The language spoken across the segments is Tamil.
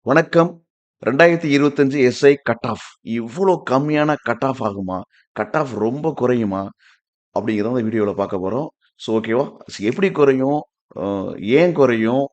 வணக்கம். 2025 எஸ்ஐ கட் ஆஃப். இவ்ளோ கம்மியான கட் ஆஃப் ஆகுமா? கட் ஆஃப் ரொம்ப குறையுமா? அப்படிங்கிறத இந்த வீடியோல பார்க்க போறோம். ஸோ ஓகேவா? எப்படி குறையும்? அ ஏன் குறையும்?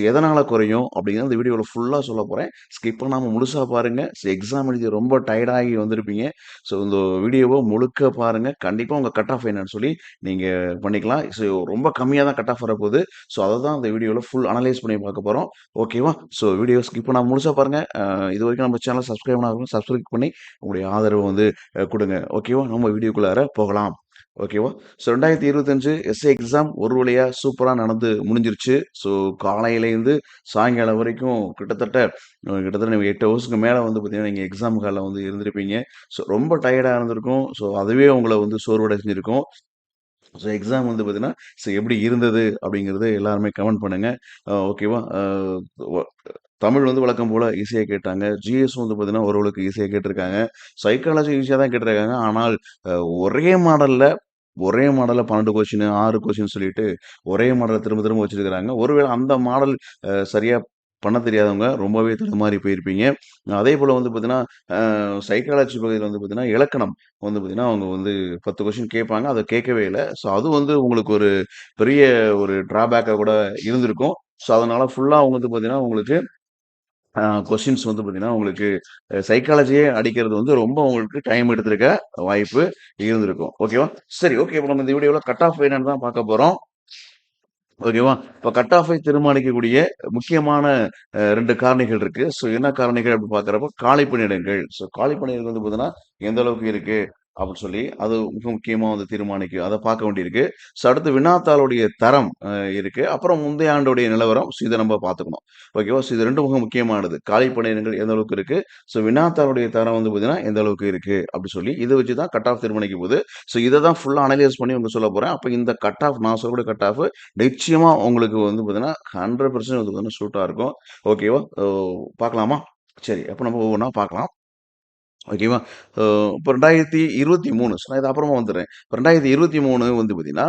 எதனால குறையும்? அப்படிங்கிறத இந்த வீடியோல ஃபுல்லா சொல்லப் போறேன். ஸ்கிப் பண்ணாம முழுசா பாருங்க. எக்ஸாம் எழுதி ரொம்ப டயர்ட் ஆகி வந்திருப்பீங்க. ஸோ இந்த வீடியோவ முழுக்க பாருங்க. கண்டிப்பா உங்க கட் ஆஃப் என்னன்னு சொல்லி நீங்க பண்ணிக்கலாம். ரொம்ப கம்மியா தான் கட் ஆஃப் வரப்போகுது. ஸோ அத தான் இந்த வீடியோல ஃபுல் அனலைஸ் பண்ணி பார்க்க போறோம். ஓகேவா? ஸோ வீடியோ ஸ்கிப் பண்ணாம முழுசா பாருங்க. இதுவரைக்கும் நம்ம சேனல் சப்ஸ்கிரைப் பண்ணாதவங்க சப்ஸ்கிரைப் பண்ணி உங்களுடைய ஆதரவு வந்து குடுங்க. ஓகேவா? நம்ம வீடியோக்குள்ளார போகலாம். ஓகேவா? ஸோ 2025 எஸ்ஏ எக்ஸாம் ஒரு வழியா சூப்பரா நடந்து முடிஞ்சிருச்சு. ஸோ காலையிலேருந்து சாயங்காலம் வரைக்கும் கிட்டத்தட்ட நீங்க 8 ஹவர்ஸ்க்கு மேல வந்து பார்த்தீங்கன்னா, நீங்க எக்ஸாம் ஹால்ல வந்து இருந்திருப்பீங்க. ஸோ ரொம்ப டயர்டா இருந்திருக்கும். ஸோ அதுவே உங்கள வந்து சோர்வடைஞ்சிருக்கும். ஸோ எக்ஸாம் வந்து பார்த்தீங்கன்னா, எப்படி இருந்தது அப்படிங்கிறத எல்லாருமே கமெண்ட் பண்ணுங்க. ஓகேவா? வ தமிழ் வந்து வழக்கம் போல ஈஸியா கேட்டாங்க. ஜிஎஸ் வந்து பார்த்தீங்கன்னா, ஓரளவுக்கு ஈஸியா கேட்டிருக்காங்க. சைக்காலஜி ஈஸியா தான் கேட்டிருக்காங்க. ஆனால் அ ஒரே மாடல்ல ஒரே மாடல்ல 12 கொஸ்டின், 6 கொஸ்டின் சொல்லிட்டு ஒரே மாடல திரும்ப திரும்ப வச்சிருக்காங்க. ஒருவேள அந்த மாடல் சரியா பண்ண தெரியாதவங்க ரொம்பவே தடுமாறி போயிருப்பீங்க. அதேபோல வந்து பார்த்தீங்கன்னா, சைக்காலஜி பகுதியில வந்து பார்த்தீங்கன்னா, இலக்கணம் வந்து பார்த்தீங்கன்னா, அவங்க வந்து 10 கொஸ்டின் கேட்பாங்க. அத கேட்கவே இல்ல. ஸோ அது வந்து உங்களுக்கு ஒரு பெரிய ஒரு டிராபேக்கா கூட இருந்திருக்கும். ஸோ அதனால ஃபுல்லா அவங்க வந்து பார்த்தீங்கன்னா, உங்களுக்கு கொஸ்டின்ஸ் வந்து பார்த்தீங்கன்னா, உங்களுக்கு சைக்காலஜியே அடிக்கிறது வந்து ரொம்ப உங்களுக்கு டைம் எடுத்திருக்க வாய்ப்பு இருந்திருக்கும். ஓகேவா? சரி, ஓகே. இப்ப நம்ம இந்த வீடியோல கட் ஆஃப் என்னன்னு தான் பார்க்க போறோம். ஓகேவா? இப்ப கட் ஆஃபை தீர்மானிக்கக்கூடிய முக்கியமான 2 காரணிகள் இருக்கு. ஸோ என்ன காரணிகள் அப்படின்னு பார்க்கிறப்போ, காலி பணியிடங்கள். ஸோ காலி பணியிடங்கள் வந்து பார்த்தீங்கன்னா, எந்த அளவுக்கு இருக்கு அப்படின்னு சொல்லி, அது மிக முக்கியமா வந்து தீர்மானிக்கும். அத பார்க்க வேண்டியிருக்கு. ஸோ அடுத்து வினாத்தாளுடைய தரம் இருக்கு. அப்புறம் முந்தைய ஆண்டுடைய நிலவரம். ஸோ இத நம்ம பார்த்துக்கணும். ஓகேவா? ஸோ இது 2 மிக முக்கியமானது. காலி பணியிடங்கள் எந்த அளவுக்கு இருக்கு? ஸோ வினாத்தாளுடைய தரம் வந்து பார்த்தீங்கன்னா, எந்த அளவுக்கு இருக்கு அப்படி சொல்லி, இத வச்சு தான் கட் ஆஃப் தீர்மானிக்க போகுது. ஸோ இத தான் ஃபுல்லா அனலைஸ் பண்ணி உங்களுக்கு சொல்லப் போறேன். அப்ப இந்த கட் ஆஃப் நான் சொல்லக்கூடிய கட் ஆஃப் நிச்சயமா உங்களுக்கு வந்து பார்த்தீங்கன்னா, 100% வந்து பார்த்தீங்கன்னா சூட்டா இருக்கும். ஓகேவா? பார்க்கலாமா? சரி. அப்ப நம்ம ஒவ்வொன்னா பார்க்கலாம். ஓகேவா? அ இப்ப 2023 நான் இது அப்புறமா வந்துர்றேன். இப்ப 2023 வந்து பார்த்தீங்கன்னா,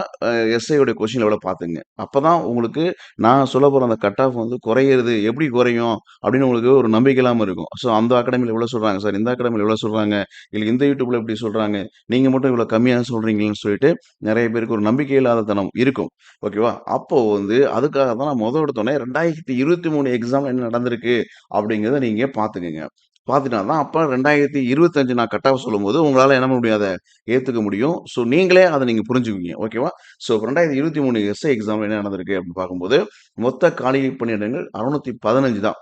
எஸ்ஐயோட கொஸ்டின் லெவல பார்த்துக்கங்க. அப்பதான் உங்களுக்கு நான் சொல்லப் போற அந்த கட் ஆஃப் வந்து குறையிறது, எப்படி குறையும் அப்படின்னு உங்களுக்கு ஒரு நம்பிக்கை இல்லாம இருக்கும். ஸோ அந்த அகாடமில இவ்வளோ சொல்றாங்க சார், இந்த அகாடமில இவ்வளோ சொல்றாங்க, இல்ல இந்த யூடியூப்ல இப்படி சொல்றாங்க, நீங்க மட்டும் இவ்வளோ கம்மியா சொல்றீங்களேன்னு சொல்லிட்டு நெறைய பேருக்கு ஒரு நம்பிக்கை இல்லாத தனம் இருக்கும். ஓகேவா? அப்போ வந்து அதுக்காக தான் நான் எடுத்தோனே 2023 எக்ஸாம் என்ன நடந்திருக்கு அப்படிங்கிறத நீங்க பார்த்துக்கங்க. பார்த்துட்டா தான் அப்ப 2025 நான் கட் ஆஃப் சொல்லும்போது, உங்களால என்ன பண்ண முடியும்? அத ஏத்துக்க முடியும். ஸோ நீங்களே அத நீங்க புரிஞ்சுக்குவீங்க. ஓகேவா? ஸோ 2023 எஸ்ஐ எக்ஸாம்ல என்ன நடந்திருக்கு அப்படின்னு பார்க்கும்போது, மொத்த காலி பணியிடங்கள் 615 தான்.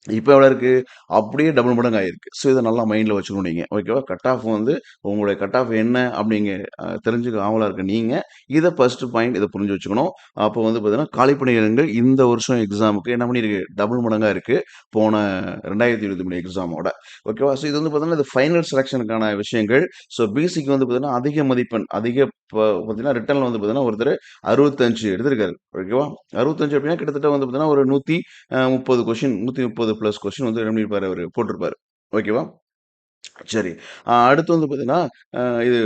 இப்ப எவ்வளோ இருக்கு? அப்படியே டபுள் மடங்கு ஆயிருக்கு. ஸோ இத நல்லா மைண்ட்ல வச்சுக்கணும் நீங்க. ஓகேவா? கட் ஆஃப் வந்து உங்களுடைய கட் ஆஃப் என்ன அப்படிங்க தெரிஞ்சுக்க ஆவலா இருக்க நீங்க, இத ஃபர்ஸ்ட் பாயிண்ட் இத புரிஞ்சு வச்சுக்கணும். அப்போ வந்து பார்த்தீங்கன்னா, காலி பணியிடங்கள் இந்த வருஷம் எக்ஸாமுக்கு என்ன பண்ணியிருக்கு? டபுள் மடங்கா இருக்கு. போன 2023 எக்ஸாமோட. ஓகேவா? ஸோ இது வந்து பார்த்தீங்கன்னா, இது ஃபைனல் செலக்ஷனுக்கான விஷயங்கள். ஸோ பிசிக்கு வந்து பார்த்தீங்கன்னா, அதிக மதிப்பெண் பார்த்தீங்கன்னா, ரிட்டன்ல வந்து பார்த்தீங்கன்னா, ஒருத்தரு 65 எடுத்திருக்காரு. ஓகேவா? 65 அப்படின்னா கிட்டத்தட்ட வந்து பார்த்தீங்கன்னா, ஒரு 130 கொஸ்டின் 130 பிளஸ் கொஸ்டின் வந்து என்ன பண்ணியிருப்பாரு அவரு போட்டிருப்பாரு. ஓகேவா? சரி. அடுத்து வந்து பார்த்தீங்கன்னா, இது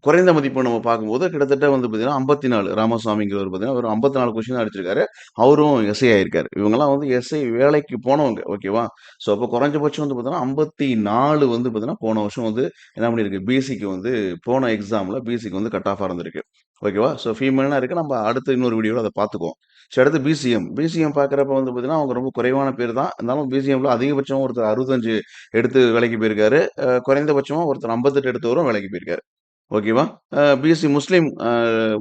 குறைந்த மதிப்பெண் நம்ம பார்க்கும்போது கிட்டத்தட்ட வந்து பார்த்தீங்கன்னா 54 ராமசாமிங்கிறவர் பார்த்தீங்கன்னா, ஒரு 54 கொஸ்டின் தான் அடிச்சிருக்காரு. அவரும் எஸ்ஐ ஆயிருக்காரு. இவங்கலாம் வந்து எஸ்ஐ வேலைக்கு போனவங்க. ஓகேவா? ஸோ அப்போ குறைஞ்சபட்சம் வந்து பார்த்தீங்கன்னா, 54 வந்து பார்த்தீங்கன்னா, போன வருஷம் வந்து என்ன பண்ணியிருக்கு, பிசிக்கு வந்து போன எக்ஸாம்ல பிசிக்கு வந்து கட் ஆஃபா இருந்திருக்கு. ஓகேவா? ஸோ ஃபீமேல்னா இருக்கு. நம்ம அடுத்து இன்னொரு வீடியோல அத பார்த்துக்குவோம். ஸோ அடுத்து பிசிஎம். பிசிஎம் பார்க்குறப்ப வந்து பார்த்தீங்கன்னா, அவங்க ரொம்ப குறைவான பேர் தான். இருந்தாலும் பிசிஎம்ல அதிகபட்சம் ஒருத்தர் 65 எடுத்து வேலைக்கு போயிருக்காரு. குறைந்தபட்சமா ஒருத்தர் 58 எடுத்தவரும் வேலைக்கு போயிருக்காரு. ஓகேவா? பிஎஸ்சி முஸ்லீம்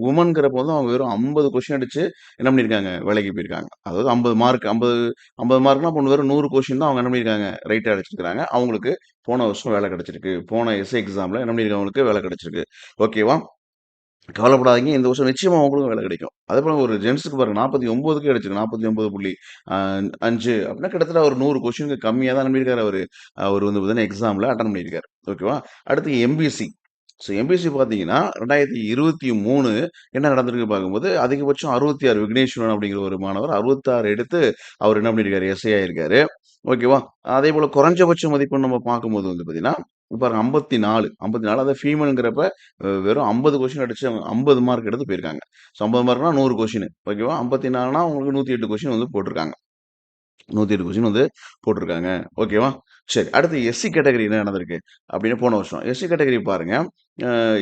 வுமன்ங்கிறப்போ வந்து அவங்க வெறும் 50 கொஸ்டின் அடிச்சு என்ன பண்ணியிருக்காங்க, வேலைக்கு போயிருக்காங்க. அதாவது 50 மார்க் 50 மார்க்னா அப்ப வெறும் 100 கொஸ்டின் தான் அவங்க என்ன பண்ணியிருக்காங்க, ரைட்டா அடிச்சிருக்காங்க. அவங்களுக்கு போன வருஷம் வேலை கிடைச்சிருக்கு. போன எஸ்ஏ எக்ஸாம்ல என்ன பண்ணியிருக்காங்க, அவங்களுக்கு வேலை கிடைச்சிருக்கு. ஓகேவா? கவலைப்படாதீங்க. இந்த வருஷம் நிச்சயமா உங்களுக்கும் வேலை கிடைக்கும். அதேபோல ஒரு ஜென்ட்ஸ்க்கு பாருங்க 49க்கு கிடைச்சிருக்கு. 49.5 அப்படின்னா கிட்டத்தட்ட ஒரு 100 கொஸ்டினுக்கு கம்மியா தான் என்ன பண்ணியிருக்காரு அவரு. அவரு வந்து பார்த்தீங்கன்னா எக்ஸாம்ல அட்டெண்ட் பண்ணியிருக்காரு. ஓகேவா? அடுத்து எம்பிசி. ஸோ எம்பிசி பார்த்தீங்கன்னா, 2023 என்ன நடந்திருக்கு பார்க்கும்போது, அதிகபட்சம் 66 விக்னேஸ்வரன் அப்படிங்கிற ஒரு மாணவர் 66 எடுத்து அவர் என்ன பண்ணியிருக்காரு, எஸ்ஏ ஆயிருக்காரு. ஓகேவா? அதேபோல குறைஞ்சபட்ச மதிப்பெண் நம்ம பார்க்கும்போது வந்து பார்த்தீங்கன்னா, பாருங்க 54 அதாவது ஃபீமேல்ங்கிறப்ப வெறும் 50 கொஸ்டின் அடிச்சு அவங்க 50 மார்க் எடுத்து போயிருக்காங்க. So 50 மார்க்னா 100 question. ஓகேவா? 54னா உங்களுக்கு 108 கொஸ்டின் வந்து போட்டிருக்காங்க. 108 கொஸ்டின் வந்து போட்டிருக்காங்க. ஓகேவா? சரி. அடுத்து எஸ்சி கேட்டகரி என்ன நடந்திருக்கு? அப்படின்னு போன வருஷம். எஸ்சி கேட்டகரி பாருங்க.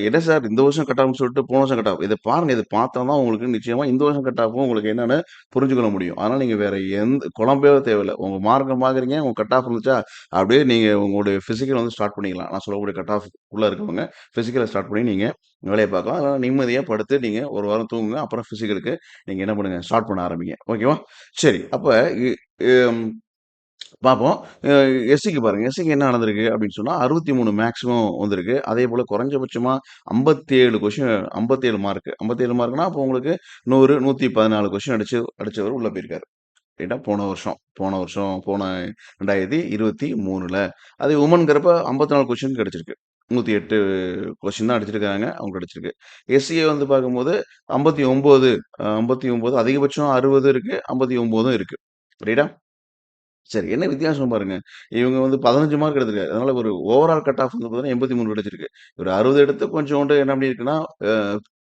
என்ன சார் இந்த வருஷம் கட் ஆஃப்னு சொல்லிட்டு போன வருஷம் கட் ஆஃப். இத பாருங்க. இத பார்த்தா தான் உங்களுக்கு நிச்சயமா இந்த வருஷம் கட் ஆஃப்ம் உங்களுக்கு என்னன்னு புரிஞ்சுக்கொள்ள முடியும். அதனால நீங்க வேற எந்த குழம்பவே தேவையில்ல. உங்க மார்க்க பார்க்குறீங்க, உங்க கட் ஆஃப் இருந்துச்சா, அப்படியே நீங்க உங்களுடைய பிசிக்கல் வந்து ஸ்டார்ட் பண்ணிக்கலாம். நான் சொல்லக்கூடிய கட் ஆஃப் உள்ள இருக்கவங்க பிசிக்கல ஸ்டார்ட் பண்ணி நீங்க வேலைய பார்க்கலாம். அதனால நிம்மதியா படுத்து நீங்க 1 வாரம் தூங்குங்க. அப்புறம் பிசிக்கலுக்கு நீங்க என்ன பண்ணுங்க, ஸ்டார்ட் பண்ண ஆரம்பிங்க. ஓகேவா? சரி. அப்ப இ ம் பார்ப்போம். அ எஸ்சிக்கு பாருங்க. எஸ்சிக்கு என்ன நடந்திருக்கு அப்படின்னு சொன்னா, 63 மேக்ஸிமம் வந்திருக்கு. அதேபோல குறைஞ்சபட்சமா 57 கொஸ்டின் 57 மார்க். 57 மார்க்னா, அப்போ உங்களுக்கு 100, 114 கொஸ்டின் அடிச்சவரு உள்ள போயிருக்காரு. ரைட்டா? போன 2023ல. அதே வுமன்ங்கிறப்ப 54 கொஸ்டின் கிடைச்சிருக்கு. 108 கொஸ்டின் தான் அடிச்சிருக்காங்க. அவங்க கிடைச்சிருக்கு. எஸ்சிய வந்து பார்க்கும்போது 59 59 அதிகபட்சம் 60 இருக்கு. 59ம் இருக்கு. ரைட்டா? சரி. என்ன வித்தியாசம் பாருங்க. இவங்க வந்து 15 மார்க் எடுத்திருக்காரு. அதனால ஒரு ஓவரால் கட் ஆஃப் வந்து பார்த்தீங்கன்னா 83 கிடைச்சிருக்கு. ஒரு 60 எடுத்து கொஞ்சோண்டு என்ன பண்ணியிருக்குன்னா, அ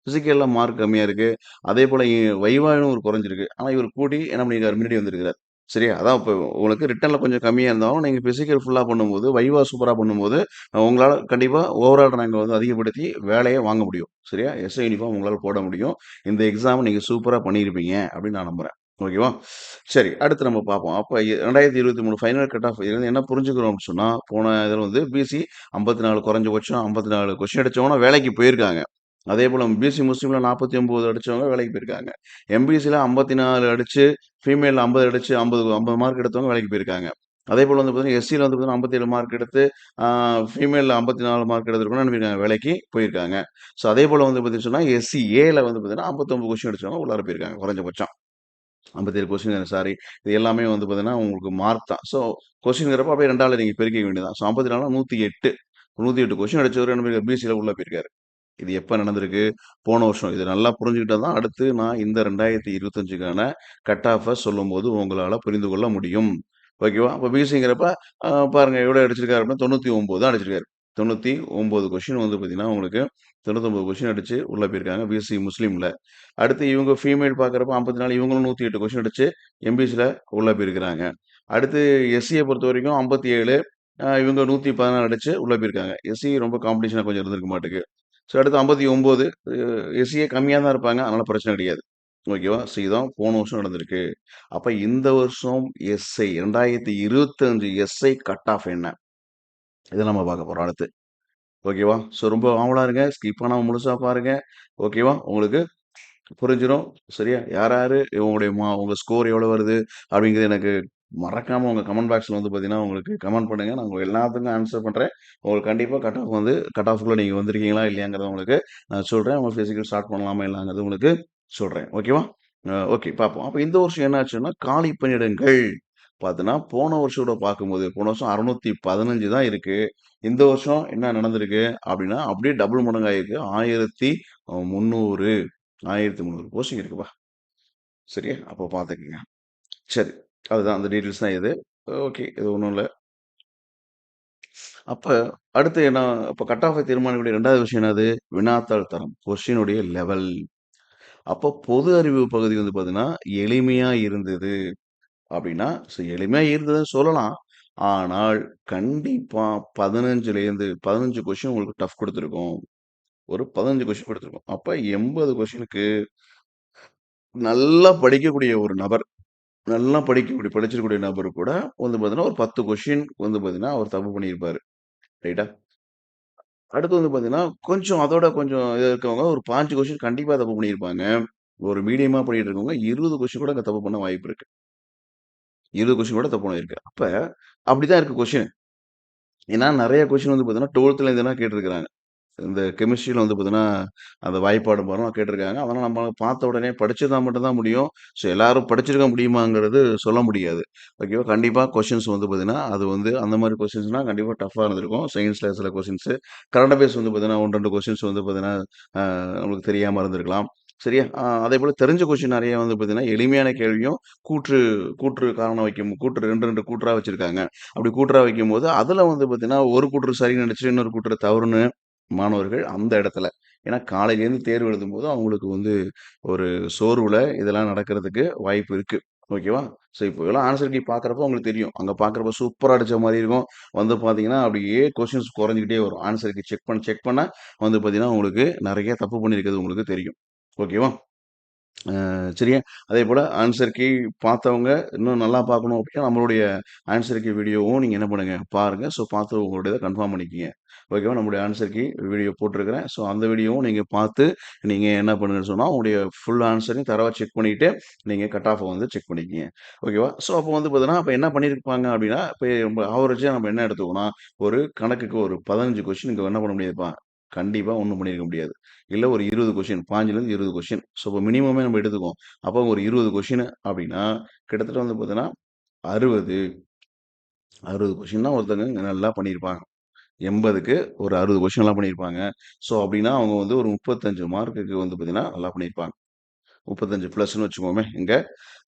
பிசிக்கல்ல மார்க் கம்மியா இருக்கு. அதேபோல வைவான்னு ஒரு குறைஞ்சிருக்கு. ஆனா இவரு கூட்டி என்ன பண்ணியிருக்காரு, முன்னாடி வந்திருக்கிறார். சரியா? அதான் இப்ப உங்களுக்கு ரிட்டன்ல கொஞ்சம் கம்மியா இருந்தாலும், நீங்க பிசிக்கல் ஃபுல்லா பண்ணும்போது, வைவா சூப்பரா பண்ணும்போது, உங்களால கண்டிப்பா ஓவரால் ரேங்க் வந்து அதிகப்படுத்தி வேலைய வாங்க முடியும். சரியா? எஸ்ஐ யூனிஃபார்ம் உங்களால போட முடியும். இந்த எக்ஸாம் நீங்க சூப்பரா பண்ணியிருப்பீங்க அப்படின்னு நான் நம்புறேன். ஓகேவா? சரி. அடுத்து நம்ம பார்ப்போம். அப்ப 2023 ஃபைனல் கட் ஆஃப் இதுலருந்து என்ன புரிஞ்சுக்கிறோம் அப்டின்னு சொன்னா, போன இதுல வந்து பிசி 54 குறைஞ்சபட்சம் 54 கொஸ்டின் அடிச்சவங்க வேலைக்கு போயிருக்காங்க. அதேபோல பிசி முஸ்லிம்ல 49 அடிச்சவங்க வேலைக்கு போயிருக்காங்க. எம்பிசில 54 அடிச்சு, ஃபீமேல்ல 50 அடிச்சு 50 மார்க் எடுத்தவங்க வேலைக்கு போயிருக்காங்க. அதேபோல வந்து பார்த்தீங்கன்னா, எஸ்சில வந்து பார்த்தீங்கன்னா 57 மார்க் எடுத்து, ஆ ஃபீமேல்ல 54 மார்க் எடுத்திருக்கவங்க என்ன பண்ணியிருக்காங்க, வேலைக்கு போயிருக்காங்க. ஸோ அதேபோல வந்து பார்த்தீங்கன்னு சொன்னா, எஸ்சி ஏல வந்து பார்த்தீங்கன்னா 59 கொஸ்டின் அடிச்சவங்க உள்ளார போயிருக்காங்க குறைஞ்சபட்சம். 57 கொஸ்டின் சாரி. இது எல்லாமே வந்து பார்த்தீங்கன்னா, உங்களுக்கு மார்க் தான். ஸோ கொஸ்டின்ங்கிறப்ப அப்படியே 2ஆல நீங்க பெருக்கிக்க வேண்டியது தான். ஸோ 54னா 108. 108 கொஸ்டின் அடிச்சவரு என்ன பண்ணிருக்காரு, பிசில உள்ள போயிருக்காரு. இது எப்ப நடந்திருக்கு? போன வருஷம். இத நல்லா புரிஞ்சுக்கிட்டா தான் அடுத்து நான் இந்த 2025க்கான கட் ஆஃப சொல்லும்போது உங்களால புரிந்து கொள்ள முடியும். ஓகேவா? அப்ப பிசிங்கிறப்ப பாருங்க எவ்வளோ அடிச்சிருக்காரு அப்படின்னா 99 தான் அடிச்சிருக்காரு. 99 கொஸ்டின் வந்து பார்த்தீங்கன்னா, உங்களுக்கு 99 கொஸ்டின் அடிச்சு உள்ள போயிருக்காங்க பிஎஸ்சி முஸ்லீம்ல. அடுத்து இவங்க ஃபீமேல் பார்க்குறப்ப 54 இவங்களும் 108 கொஸ்டின் அடிச்சு எம்பிசில உள்ள போயிருக்கிறாங்க. அடுத்து எஸ்சிய பொறுத்தவரைக்கும் 57 இவங்க 114 அடிச்சு உள்ள போயிருக்காங்க. எஸ்சி ரொம்ப காம்படிஷனா கொஞ்சம் இருந்திருக்க மாட்டுக்கு. ஸோ அடுத்து 59 எஸ்சியே கம்மியா தான் இருப்பாங்க. அதனால பிரச்சனை கிடையாது. ஓகேவா? ஸோ இதான் போன வருஷம் நடந்திருக்கு. அப்ப இந்த வருஷம் எஸ்ஐ 2025 எஸ்ஐ கட் ஆஃப் என்ன? இத நம்ம பார்க்க போறோம் அடுத்து. ஓகேவா? ஸோ ரொம்ப ஆவலா இருங்க. ஸ்கிப் பண்ணாம முழுசா பாருங்க. ஓகேவா? உங்களுக்கு புரிஞ்சிரும். சரியா? யார் யாரு உங்களுடைய உங்க ஸ்கோர் எவ்வளோ வருது? அப்படிங்கிறது எனக்கு மறக்காம உங்க கமெண்ட் பாக்ஸ்ல வந்து பார்த்தீங்கன்னா, உங்களுக்கு கமெண்ட் பண்ணுங்க. நான் உங்க எல்லாத்துக்கும் ஆன்ஸர் பண்றேன். உங்களுக்கு கண்டிப்பா கட் ஆஃப்குள்ள நீங்க வந்திருக்கீங்களா? இல்லையாங்கிறத உங்களுக்கு நான் சொல்றேன். உங்க பிசிக்கல் ஸ்டார்ட் பண்ணலாமா? இல்லையாங்கிறது உங்களுக்கு சொல்றேன். ஓகேவா? ஓகே பார்ப்போம். அப்ப இந்த வருஷம் என்ன ஆச்சுன்னா, காலி பணியிடங்கள் பார்த்தீங்கன்னா, போன வருஷத்தோட பார்க்கும்போது, போன வருஷம் 615 தான் இருக்கு. இந்த வருஷம் என்ன நடந்திருக்கு அப்படின்னா, அப்படியே டபுள் மடங்கு ஆயிருக்கு. 1300 1300 போஸ்டிங் இருக்குப்பா. சரியா? அப்போ பார்த்துக்கங்க. சரி. அதுதான் அந்த டீட்டெயில்ஸ் தான் இது. ஓகே. இது ஒண்ணும் இல்ல. அப்ப அடுத்து என்ன அப்ப கட் ஆஃபை தீர்மானிக்கக்கூடிய 2வது விஷயம் என்னது? வினாத்தாள் தரம். கொஸ்டினுடைய லெவல். அப்போ பொது அறிவு பகுதி வந்து பார்த்தீங்கன்னா, எளிமையா இருந்தது அப்படின்னா, எளிமையா இருந்ததுன்னு சொல்லலாம். ஆனால் கண்டிப்பா 15 கொஸ்டின் உங்களுக்கு டஃப் குடுத்துருக்கும். ஒரு 15 கொஸ்டின் குடுத்துருக்கும். அப்ப 80 கொஸ்டினுக்கு நல்லா படிக்கக்கூடிய ஒரு நபர் நல்லா படிச்சிருக்கக்கூடிய நபர் கூட வந்து பார்த்தீங்கன்னா, ஒரு 10 கொஸ்டின் வந்து பார்த்தீங்கன்னா, அவர் தப்பு பண்ணியிருப்பாரு. ரைட்டா? அடுத்து வந்து பார்த்தீங்கன்னா, கொஞ்சம் அதோட கொஞ்சம் இது இருக்கவங்க ஒரு 5 கொஸ்டின் கண்டிப்பா தப்பு பண்ணியிருப்பாங்க. ஒரு மீடியமா பண்ணிட்டு இருக்கவங்க 20 கொஸ்டின் கூட அங்க தப்பு பண்ண வாய்ப்பு இருக்கு. 20 கொஸ்டின் கூட தப்பு பண்ணியிருக்கு. அப்ப அப்படிதான் இருக்கு கொஸ்டின். ஏன்னா நெறைய கொஸ்டின் வந்து பார்த்தீங்கன்னா, 12ல இருந்துலாம் கேட்டிருக்கிறாங்க. இந்த கெமிஸ்ட்ரியில வந்து பார்த்தீங்கன்னா, அந்த வாய்ப்பாடு பாடம் கேட்டிருக்காங்க. அதெல்லாம் நம்ம பார்த்த உடனே படிச்சிருந்தா மட்டும் தான் முடியும். ஸோ எல்லாரும் படிச்சிருக்க முடியுமாங்கிறது சொல்ல முடியாது. ஓகேவா? கண்டிப்பா கொஸ்டின்ஸ் வந்து பார்த்தீங்கன்னா, அது வந்து அந்த மாரி கொஸ்டின்ஸ்லாம் கண்டிப்பா டஃப்பா இருந்திருக்கும். சயின்ஸ்ல சில கொஸ்டின்ஸு. கரண்ட் அஃபேர்ஸ் வந்து பார்த்தீங்கன்னா, 1, 2 கொஸ்டின்ஸ் வந்து பார்த்தீங்கன்னா, நம்மளுக்கு தெரியாம இருந்திருக்கலாம். சரியா? அதேபோல தெரிஞ்ச கொஸ்டின் நெறைய வந்து பார்த்தீங்கன்னா, எளிமையான கேள்வியும் கூற்று கூற்று காரணம் கூற்று 2, 2 கூற்றா வச்சிருக்காங்க. அப்படி கூற்றா வைக்கும்போது, அதுல வந்து பார்த்தீங்கன்னா, ஒரு கூற்று சரின்னு நெனச்சு, இன்னொரு கூற்று தவறுன்னு மாணவர்கள் அந்த இடத்துல. ஏன்னா காலையிலேருந்து தேர்வு எழுதும்போது அவங்களுக்கு வந்து ஒரு சோர்வுல இதெல்லாம் நடக்கிறதுக்கு வாய்ப்பு இருக்கு. ஓகேவா? ஸோ இப்போ எல்லாம் ஆன்சர் கீ பார்க்குறப்போ உங்களுக்கு தெரியும். அங்க பார்க்குறப்போ சூப்பரா அடிச்ச மாரி இருக்கும். வந்து பார்த்தீங்கன்னா, அப்படியே கொஸ்டின்ஸ் குறைஞ்சுக்கிட்டே வரும். ஆன்சர் கீ செக் பண்ண வந்து பார்த்தீங்கன்னா, உங்களுக்கு நெறைய தப்பு பண்ணியிருக்கிறது உங்களுக்கு தெரியும். ஓகேவா? சரியா? அதேபோல ஆன்சர் கீ பார்த்தவங்க, இன்னும் நல்லா பார்க்கணும் அப்படின்னா, நம்மளுடைய ஆன்சர் கீ வீடியோவும் நீங்க என்ன பண்ணுங்க, பாருங்க. ஸோ பார்த்து உங்களுடையத கன்ஃபார்ம் பண்ணிக்கங்க. ஓகேவா? நம்முடைய ஆன்சர் கீ வீடியோ போட்டிருக்கிறேன். ஸோ அந்த வீடியோவும் நீங்க பார்த்து, நீங்க என்ன பண்ணுங்கன்னு சொன்னா, உங்களுடைய ஃபுல் ஆன்சரையும் தரோவா செக் பண்ணிட்டு, நீங்க கட் ஆஃப வந்து செக் பண்ணிக்கங்க. ஓகேவா? ஸோ அப்போ வந்து பார்த்தீங்கன்னா, அப்ப என்ன பண்ணியிருப்பாங்க அப்படின்னா, இப்ப நம்ம ஆவரேஜா நம்ம என்ன எடுத்துக்கோன்னா, ஒரு கணக்குக்கு ஒரு 15 கொஸ்டினுக்கு என்ன பண்ண முடியுதுப்பா, கண்டிப்பா ஒண்ணும் பண்ணியிருக்க முடியாது. இல்ல ஒரு 20 கொஸ்டின் 15லேருந்து 20 கொஸ்டின். ஸோ இப்போ மினிமமே நம்ம எடுத்துக்குவோம். அப்போ ஒரு 20 கொஸ்டின் அப்படின்னா, கிட்டத்தட்ட வந்து பார்த்தீங்கன்னா, 60 60 கொஸ்டின் தான் ஒருத்தங்க நல்லா பண்ணியிருப்பாங்க. 80க்கு ஒரு 60 கொஸ்டின் நல்லா பண்ணியிருப்பாங்க. ஸோ அப்படின்னா, அவங்க வந்து ஒரு 35 மார்க்குக்கு வந்து பார்த்தீங்கன்னா, நல்லா பண்ணியிருப்பாங்க. 35 பிளஸ்ன்னு வச்சுக்கோமே இங்க.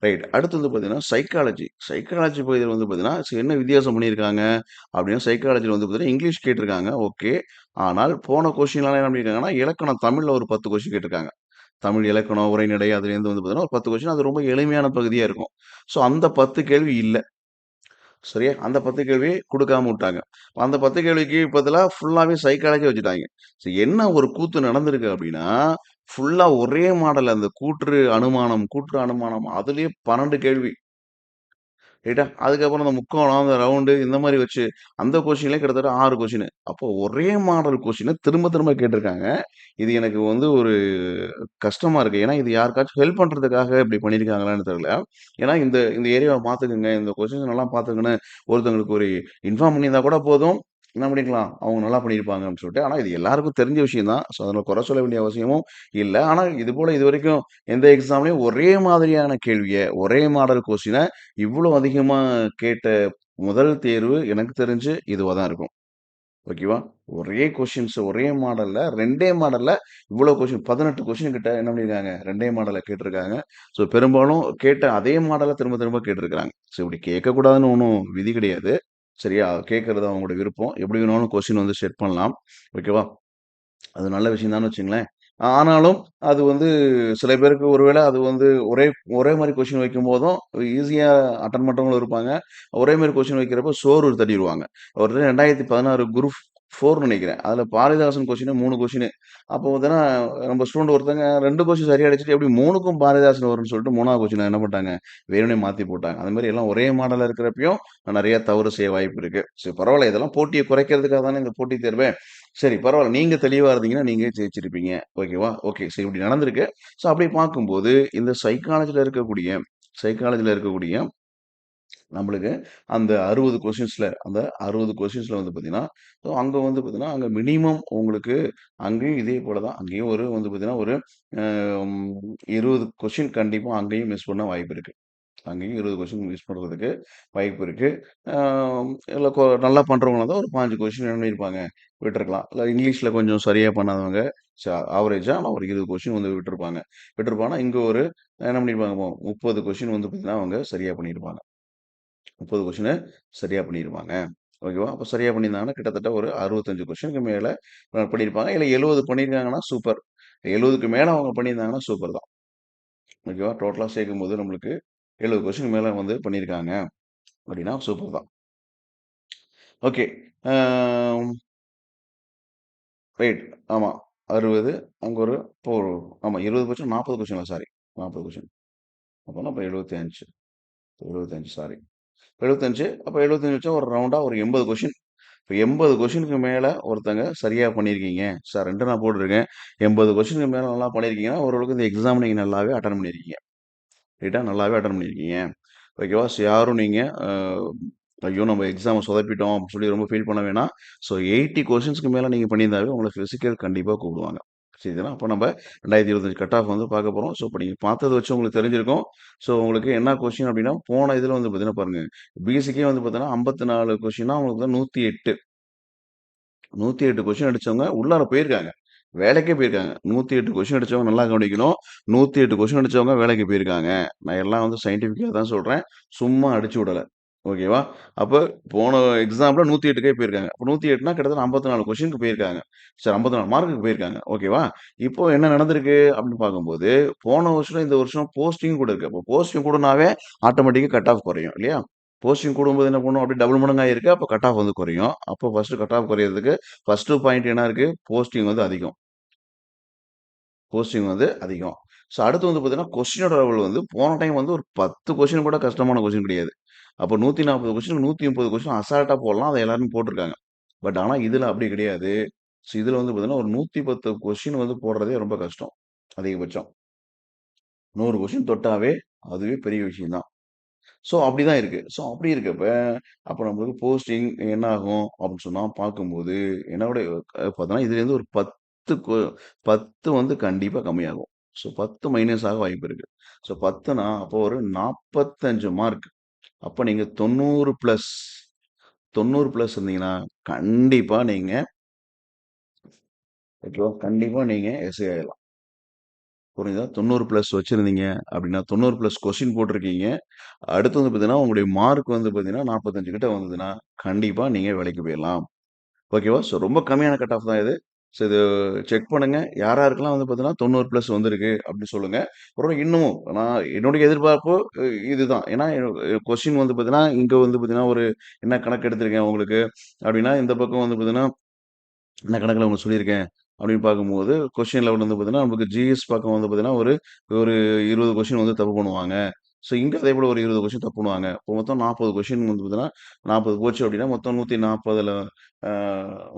ரைட். அடுத்து வந்து பார்த்தீங்கன்னா, சைக்காலஜி. சைக்காலஜி பகுதியில வந்து பார்த்தீங்கன்னா, என்ன வித்தியாசம் பண்ணியிருக்காங்க அப்படின்னா, சைக்காலஜில வந்து பார்த்தீங்கன்னா, இங்கிலீஷ் கேட்டிருக்காங்க. ஓகே. ஆனால் போன கொஸ்டின்லாம் என்ன பண்ணியிருக்காங்கன்னா, இலக்கணம் தமிழ்ல ஒரு 10 கொஸ்டின் கேட்டிருக்காங்க. தமிழ் இலக்கணம், உரைநடை அதுலேருந்து வந்து பார்த்தீங்கன்னா, ஒரு 10 கொஸ்டின் அது ரொம்ப எளிமையான பகுதியா இருக்கும். ஸோ அந்த 10 கேள்வி இல்ல. சரியா? அந்த 10 கேள்வி குடுக்காம உட்டாங்க. அந்த 10 கேள்விக்கு பதிலா ஃபுல்லாவே சைக்காலஜி வச்சுட்டாய்ங்க. ஸோ என்ன ஒரு கூத்து நடந்திருக்கு அப்டின்னா, ஃபுல்லா ஒரே மாடல் அந்த கூற்று அனுமானம் அதிலேயே 12 கேள்வி. ரைட்டா? அதுக்கப்புறம் அந்த முக்கோணம், அந்த ரவுண்டு இந்த மாரி வச்சு அந்த கொஸ்டின்லே கிட்டத்தட்ட 6 கொஸ்டின். அப்போ ஒரே மாடல் கொஸ்டின திரும்ப திரும்ப கேட்டிருக்காங்க. இது எனக்கு வந்து ஒரு கஷ்டமா இருக்கு. ஏன்னா, இது யாருக்காச்சும் ஹெல்ப் பண்றதுக்காக இப்படி பண்ணியிருக்காங்களான்னு தெரியல. ஏன்னா, இந்த இந்த ஏரியாவ பார்த்துக்கங்க, இந்த கொஸ்டின்ஸ் நல்லா பார்த்துக்கங்கன்னு ஒருத்தவங்களுக்கு ஒரு இன்ஃபார்ம் பண்ணியிருந்தா கூட போதும். என்ன பண்ணிக்கலாம், அவங்க நல்லா பண்ணியிருப்பாங்க அப்படின்னு சொல்லிட்டு. ஆனா, இது எல்லாருக்கும் தெரிஞ்ச விஷயம் தான். ஸோ, அதில குறை சொல்ல வேண்டிய அவசியமும் இல்ல. ஆனா, இதுபோல இதுவரைக்கும் எந்த எக்ஸாம்லயும் ஒரே மாதிரியான கேள்விய, ஒரே மாடல் கொஸ்டின இவ்ளோ அதிகமா கேட்ட முதல் தேர்வு எனக்கு தெரிஞ்சு இதுவா தான் இருக்கும். ஓகேவா? ஒரே கொஸ்டின்ஸ் ஒரே மாடல்ல 2டே மாடல்ல இவ்வளோ கொஸ்டின் 18 கொஸ்டின் கிட்ட என்ன பண்ணியிருக்காங்க? 2டே மாடல்ல கேட்டிருக்காங்க. ஸோ பெரும்பாலும் கேட்ட அதே மாடல திரும்ப திரும்ப கேட்டிருக்காங்க. ஸோ இப்படி கேட்கக்கூடாதுன்னு ஒண்ணும் விதி கிடையாது. சரியா? கேட்கறது அவங்களோட விருப்பம். எப்படி வேணாலும் கொஸ்டின் வந்து செட் பண்ணலாம். ஓகேவா? அது நல்ல விஷயம் தான்னு வச்சுங்களேன். ஆனாலும் அது வந்து சில பேருக்கு ஒருவேள அது வந்து ஒரே ஒரே மாரி கொஸ்டின் வைக்கும்போதும் ஈஸியா அட்டெண்ட் பண்றவங்களும் இருப்பாங்க. ஒரே மாரி கொஸ்டின் வைக்கிறப்போ சோர்வு தட்டிருவாங்க. ஒரு 2016 குரூப் 4 நெனைக்கிறேன். அதுல பாரதிதாசன் கொஸ்டினே 3 கொஸ்டினு. அப்போ பார்த்தீங்கன்னா, நம்ம ஸ்டூடண்ட் ஒருத்தங்க 2 கொஸ்டின் சரியா அடிச்சுட்டு எப்படி 3க்கும் பாரதிதாசன் வரும்னு சொல்லிட்டு 3வது கொஸ்டின என்ன பண்ணிட்டாங்க, வேணும்னே மாத்தி போட்டாங்க. அந்த மாரி எல்லாம் ஒரே மாடல்ல இருக்கிறப்பயும் நெறைய தவறு செய்ய வாய்ப்பு இருக்கு. சரி பரவால்ல இதெல்லாம் போட்டிய குறைக்கிறதுக்காக தானே இந்த போட்டித் தேர்வு. சரி பரவால்ல. நீங்க தெளிவா இருந்தீங்கன்னா, நீங்க ஜெயிச்சிருப்பீங்க. ஓகேவா? ஓகே. சரி இப்படி நடந்திருக்கு. ஸோ அப்படி பார்க்கும்போது, இந்த சைக்காலஜில இருக்கக்கூடிய நம்மளுக்கு அந்த 60 கொஸ்டின்ஸ்ல அந்த 60 கொஸ்டின்ஸ்ல வந்து பார்த்தீங்கன்னா, ஸோ அங்க வந்து பார்த்தீங்கன்னா, அங்க மினிமம் உங்களுக்கு அங்கேயும் இதே போல தான். அங்கேயும் ஒரு வந்து பார்த்தீங்கன்னா, ஒரு அ 20 கொஸ்டின் கண்டிப்பா அங்கேயும் மிஸ் பண்ண வாய்ப்பு இருக்கு. அங்கேயும் 20 கொஸ்டின் மிஸ் பண்றதுக்கு வாய்ப்பு இருக்கு. அ இல்ல நல்லா பண்றவங்களா இருந்தா ஒரு 15 கொஸ்டின் என்ன பண்ணியிருப்பாங்க, விட்டுருக்கலாம். இல்ல இங்கிலீஷ்ல கொஞ்சம் சரியா பண்ணாதவங்க, ஆவரேஜா ஆனா ஒரு 20 கொஸ்டின் வந்து விட்டுருப்பாங்க. விட்டுருப்பாங்கன்னா, இங்க ஒரு என்ன பண்ணியிருப்பாங்க, 30 கொஸ்டின் வந்து பார்த்தீங்கன்னா, அவங்க சரியா பண்ணியிருப்பாங்க. 30 கொஸ்டின சரியா பண்ணிருவாங்க. ஓகேவா? அப்ப சரியா பண்ணியிருந்தாங்கன்னா, கிட்டத்தட்ட ஒரு 65 கொஸ்டினுக்கு மேல பண்ணியிருப்பாங்க. இல்ல 70 பண்ணியிருக்காங்கன்னா சூப்பர். 70க்கு மேல அவங்க பண்ணியிருந்தாங்கன்னா சூப்பர் தான். ஓகேவா? டோட்டலா சேர்க்கும்போது நம்மளுக்கு 70 கொஸ்டின் மேல வந்து பண்ணியிருக்காங்க அப்படின்னா சூப்பர் தான். ஓகே. ஆ ரைட். ஆமா. 60 அங்க ஒரு இப்போ ஆமா 20 கொஸ்டின் 40 கொஸ்டினா சாரி. 40 கொஸ்டின். அப்பன்னா அப்ப 75. 75 சாரி. 75 அப்ப 75 வச்சா ஒரு ரவுண்டா ஒரு 80 கொஸ்டின். இப்ப 80 கொஸ்டினுக்கு மேல ஒருத்தங்க சரியா பண்ணியிருக்கீங்க. சார் 2 நான் போட்டிருக்கேன். 80 கொஸ்டினுக்கு மேல நல்லா பண்ணியிருக்கீங்கன்னா, ஓரளவுக்கு இந்த எக்ஸாம் நீங்க நல்லாவே அட்டெண்ட் பண்ணியிருக்கீங்க. ரைட்டா? நல்லாவே அட்டெண்ட் பண்ணியிருக்கீங்க. ஓகேவா? ஸோ யாரும் நீங்க ஐயோ! நம்ம எக்ஸாம சொதப்பிட்டோம் அப்படின்னு சொல்லி ரொம்ப ஃபீல் பண்ண வேணாம். ஸோ 80 கொஸ்டின்ஸ்க்கு மேல நீங்க பண்ணியிருந்தாவே உங்கள பிசிக்கல் கண்டிப்பா கூப்பிடுவாங்க. சரிங்களா? அப்ப நம்ம 2025 கட் ஆஃப் வந்து பார்க்க போறோம். ஸோ இப்ப நீங்க பார்த்தத வச்சு உங்களுக்கு தெரிஞ்சிருக்கும். ஸோ உங்களுக்கு என்ன கொஸ்டின் அப்படின்னா, போன இதுல வந்து பார்த்தீங்கன்னா பாருங்க, பிசிக்கே வந்து பார்த்தீங்கன்னா 54 கொஸ்டின்னா உங்களுக்கு தான் 108 108 கொஸ்டின் அடிச்சவங்க உள்ளார போயிருக்காங்க. வேலைக்கே போயிருக்காங்க. 108 கொஸ்டின் அடிச்சவங்க நல்லா கவனிக்கணும். 108 கொஸ்டின் அடிச்சவங்க வேலைக்கு போயிருக்காங்க. நான் எல்லாம் வந்து சயின்டிஃபிக்கா தான் சொல்றேன். சும்மா அடிச்சு விடல. ஓகேவா? அப்ப போன எக்ஸாம்ல 108க்கே போயிருக்காங்க. அப்ப 108னா கிட்டத்தட்ட 54 கொஸ்டினுக்கு போயிருக்காங்க. சரி 54 மார்க்குக்கு போயிருக்காங்க. ஓகேவா? இப்போ என்ன நடந்திருக்கு அப்படின்னு பார்க்கும்போது, போன வருஷம் இந்த வருஷம் போஸ்டிங் கூட இருக்கு. அப்போ போஸ்டிங் கூடுனாவே ஆட்டோமேட்டிக்கா கட் ஆஃப் குறையும் இல்லையா? போஸ்டிங் கூடும்போது என்ன பண்ணும்? அப்படியே டபுள் மடங்கா இருக்கு. அப்ப கட் ஆஃப் வந்து குறையும். அப்போ ஃபர்ஸ்ட் கட் ஆஃப் குறையறதுக்கு ஃபர்ஸ்ட் பாயிண்ட் என்ன இருக்கு? போஸ்டிங் வந்து அதிகம். போஸ்டிங் வந்து அதிகம். ஸோ அடுத்து வந்து பார்த்தீங்கன்னா, கொஸ்டினோட லெவல் வந்து போன டைம் வந்து ஒரு 10 கொஸ்டின் கூட கஷ்டமான கொஸ்டின் கிடையாது. அப்போ 140 கொஸ்டின் 130 கொஸ்டின் அசால்ட்டா போடலாம். அத எல்லாருமே போட்டுருக்காங்க. பட் ஆனா இதுல அப்படி கிடையாது. ஸோ இதுல வந்து பார்த்தீங்கன்னா, ஒரு 110 கொஸ்டின் வந்து போடுறதே ரொம்ப கஷ்டம். அதிகபட்சம். 100 கொஸ்டின் தொட்டாவே அதுவே பெரிய விஷயம் தான். ஸோ அப்படிதான் இருக்கு. ஸோ அப்படி இருக்கப்ப, அப்ப நம்மளுக்கு போஸ்டிங் என்ன ஆகும் அப்படின்னு சொன்னா பார்க்கும்போது, என்னோட பார்த்தோன்னா இதுலேருந்து ஒரு 10 வந்து கண்டிப்பா கம்மியாகும். ஸோ 10 மைனஸ் ஆக வாய்ப்பு இருக்கு. ஸோ 10னா அப்போ ஒரு 45 மார்க். அப்ப நீங்க 90 பிளஸ் இருந்தீங்கன்னா, கண்டிப்பா நீங்க ஓகேவா? கண்டிப்பா நீங்க எஸ்ஏ ஆயிடலாம். புரியுதா? 90 பிளஸ் வச்சிருந்தீங்க அப்படின்னா, 90 பிளஸ் கொஸ்டின் போட்டிருக்கீங்க. அடுத்து வந்து பார்த்தீங்கன்னா, உங்களுடைய மார்க் வந்து பார்த்தீங்கன்னா, 45 கிட்ட வந்ததுன்னா, கண்டிப்பா நீங்க வேலைக்கு போயிரலாம். ஓகேவா? ஸோ ரொம்ப கம்மியான கட் ஆஃப் தான் இது. ஸோ இது செக் பண்ணுங்க. யார் யாருக்கெல்லாம் வந்து பார்த்தீங்கன்னா, 90 பிளஸ் வந்திருக்கு அப்படி சொல்லுங்க. அப்புறம் இன்னமும் நான் என்னுடைய எதிர்பார்ப்பு இதுதான். ஏன்னா கொஸ்டின் வந்து பார்த்தீங்கன்னா, இங்க வந்து பார்த்தீங்கன்னா, ஒரு என்ன கணக்கு எடுத்திருக்கேன் உங்களுக்கு அப்படின்னா, இந்த பக்கம் வந்து பார்த்தீங்கன்னா இந்த கணக்குல உங்களுக்கு சொல்லியிருக்கேன். அப்படின்னு பார்க்கும்போது, கொஸ்டின் லெவல் வந்து பார்த்தீங்கன்னா, நமக்கு ஜிஎஸ் பக்கம் வந்து பார்த்தீங்கன்னா, ஒரு ஒரு 20 கொஸ்டின் வந்து தப்பு பண்ணுவாங்க. ஸோ, இங்க அதேபோல ஒரு 20 கொஸ்டின் தப்பு பண்ணுவாங்க. இப்போ மொத்தம் 40 கொஸ்டின் வந்து பார்த்தீங்கன்னா, 40 போச்சு அப்படின்னா, மொத்தம் 140ல ஆ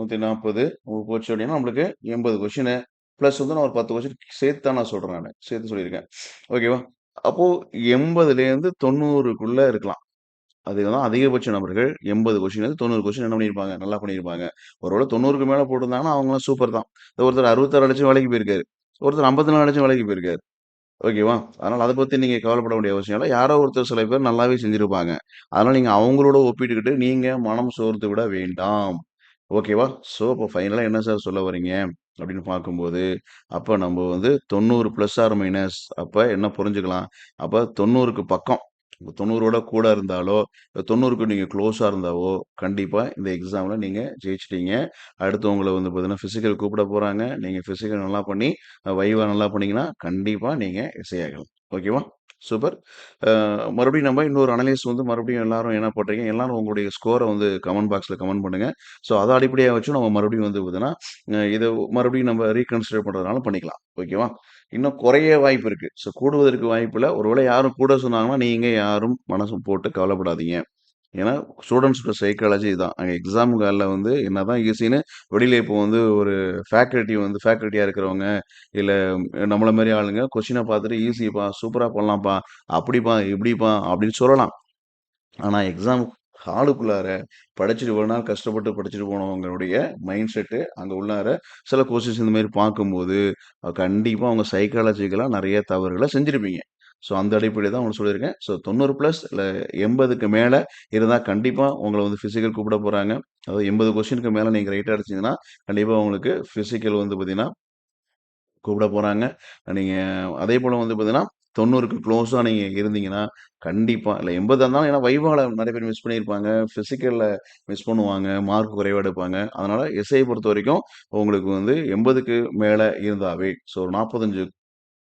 140 போச்சு அப்படின்னா, நம்மளுக்கு 80 கொஸ்டினு பிளஸ் வந்து நான் ஒரு 10 கொஸ்டின் சேர்த்து தான் நான் சொல்றேன் நானு. சேர்த்து சொல்லியிருக்கேன். ஓகேவா? அப்போ 80லேருந்து 90க்குள்ள இருக்கலாம். அதுதான் அதிகபட்ச நபர்கள் 80 கொஸ்டின் 90 கொஸ்டின் என்ன பண்ணியிருப்பாங்க? நல்லா பண்ணியிருப்பாங்க. ஒருவேள 90க்கு மேல போட்டிருந்தாங்கன்னா, அவங்கலாம் சூப்பர் தான். ஒருத்தர் 66 லட்சம் வேலைக்கு போயிருக்காரு. ஒருத்தர் 54 லட்சம் வேலைக்கு போயிருக்காரு. ஓகேவா? அதனால அத பத்தி நீங்க கவலைப்பட வேண்டிய அவசியம் இல்ல. யாரோ ஒருத்தர் சில பேர் நல்லாவே செஞ்சிருப்பாங்க. அதனால நீங்க அவங்களோட ஒப்பிட்டுக்கிட்டு நீங்க மனம் சோர்ந்து விட வேண்டாம். ஓகேவா? ஸோ, அப்போ ஃபைனலா என்ன சார் சொல்ல வர்றீங்க? அப்படின்னு பார்க்கும்போது, அப்ப நம்ம வந்து 90 பிளஸ் ஆர் மைனஸ் அப்ப என்ன புரிஞ்சுக்கலாம்? அப்ப 90க்கு பக்கம் 90ஓட கூட இருந்தாலோ, 90க்கு நீங்க குளோஸா இருந்தாவோ, கண்டிப்பா இந்த எக்ஸாம்ல நீங்க ஜெயிச்சுட்டீங்க. அடுத்து உங்கள வந்து பார்த்தீங்கன்னா, பிசிக்கல் கூப்பிட போறாங்க. நீங்க பிசிக்கல் நல்லா பண்ணி, வைவா நல்லா பண்ணீங்கன்னா, கண்டிப்பா நீங்க எஸ்ஏ ஆகலாம். ஓகேவா? சூப்பர். மறுபடியும் நம்ம இன்னொரு அனலைஸ் வந்து மறுபடியும் எல்லாரும் என்ன பண்றீங்க? எல்லாரும் உங்களுடைய ஸ்கோர வந்து கமெண்ட் பாக்ஸ்ல கமெண்ட் பண்ணுங்க. ஸோ, அத அடிப்படையா வச்சு நம்ம மறுபடியும் வந்து பார்த்தீங்கன்னா, இத மறுபடியும் நம்ம ரீகன்சிடர் பண்றதுனாலும் பண்ணிக்கலாம். ஓகேவா? இன்னும் குறைய வாய்ப்பு இருக்கு. ஸோ, கூடுவதற்கு வாய்ப்பு இல்ல. ஒருவேளை யாரும் கூட சொன்னாங்கன்னா, நீங்க யாரும் மனசு போட்டு கவலைப்படாதீங்க. ஏன்னா, ஸ்டூடண்ட்ஸோட சைக்காலஜி இதான். அங்க எக்ஸாம் ஹால்ல வந்து என்னதான் ஈஸின்னு வெளியில இப்போ வந்து ஒரு ஃபேக்கல்டியா இருக்கிறவங்க, இல்ல நம்மள மாரி ஆளுங்க கொஸ்டின பார்த்துட்டு ஈஸிப்பா, சூப்பரா பண்ணலாம்ப்பா, அப்படிப்பா, இப்படிப்பா அப்படின்னு சொல்லலாம். ஆனா எக்ஸாம் ஹாலுக்குள்ளார படிச்சுட்டு இவ்வளவு நாள் கஷ்டப்பட்டு படிச்சுட்டு போனவங்களுடைய மைண்ட் செட்டு அங்க உள்ளார சில கொஸ்டின்ஸ் இந்த மாதிரி பார்க்கும்போது கண்டிப்பா அவங்க சைக்காலஜிக்கலா நிறைய தவறுகளை செஞ்சிருப்பீங்க. ஸோ அந்த அடிப்படையில் தான் உங்களுக்கு சொல்லியிருக்கேன். ஸோ 90 பிளஸ் இல்லை 80க்கு மேலே இருந்தால் கண்டிப்பாக உங்களை வந்து ஃபிசிக்கல் கூப்பிட போகிறாங்க. அதாவது 80 கொஸ்டினுக்கு மேலே நீங்கள் ரைட்டாக அடிச்சீங்கன்னா கண்டிப்பாக உங்களுக்கு ஃபிசிக்கல் வந்து பார்த்தீங்கன்னா கூப்பிட போறாங்க. நீங்க அதேபோல வந்து பார்த்தீங்கன்னா, 90க்கு க்ளோஸா நீங்க இருந்தீங்கன்னா, கண்டிப்பா இல்ல 80 இருந்தாலும் ஏன்னா வைவால நெறைய பேர் மிஸ் பண்ணியிருப்பாங்க. பிசிக்கல்ல மிஸ் பண்ணுவாங்க. மார்க் குறைவா எடுப்பாங்க. அதனால எஸ்ஐ பொறுத்தவரைக்கும் உங்களுக்கு வந்து 80க்கு மேல இருந்தாவே, ஸோ 45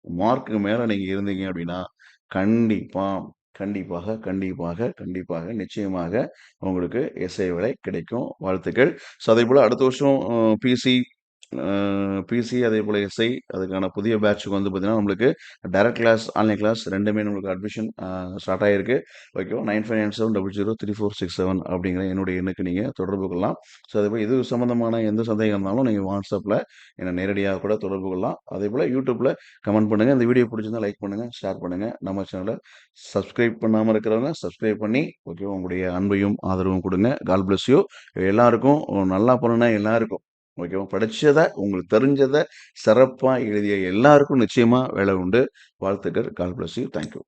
மார்க்குக்கு மேல நீங்க இருந்தீங்க அப்படின்னா, கண்டிப்பா, கண்டிப்பாக, நிச்சயமாக உங்களுக்கு எஸ்ஐ வேலை கிடைக்கும். வாழ்த்துக்கள். ஸோ அதேபோல அடுத்த வருஷம் பிசி அ பிசி அதேபோல எஸ்ஐ அதுக்கான புதிய பேட்ச்க்கு வந்து பார்த்தீங்கன்னா, நம்மளுக்கு டைரக்ட் கிளாஸ், ஆன்லைன் கிளாஸ் 2மே நம்மளுக்கு அட்மிஷன் ஸ்டார்ட் ஆயிருக்கு. ஓகேவா? 9597003467 அப்படிங்கிற என்னுடைய எண்ணுக்கு நீங்க தொடர்பு கொள்ளலாம். ஸோ அதேபோல இது சம்மந்தமான எந்த சந்தேகம் இருந்தாலும் நீங்க WhatsAppல என்ன நேரடியா கூட தொடர்பு கொள்ளலாம். அதேபோல YouTubeல கமெண்ட் பண்ணுங்க. இந்த வீடியோ பிடிச்சிருந்தா லைக் பண்ணுங்க, ஷேர் பண்ணுங்க. நம்ம சேனல சப்ஸ்கிரைப் பண்ணாம இருக்கிறவங்க சப்ஸ்கிரைப் பண்ணி, ஓகேவா? உங்களுடைய அன்பையும், ஆதரவும் குடுங்க. God bless you. எல்லாருக்கும் நல்லா பண்ணுன எல்லாருக்கும், ஓகேவா? படிச்சத, உங்களுக்கு தெரிஞ்சத சிறப்பா எழுதிய எல்லாருக்கும் நிச்சயமா வேலை உண்டு. வாழ்த்துக்கள். God bless you. Thank you.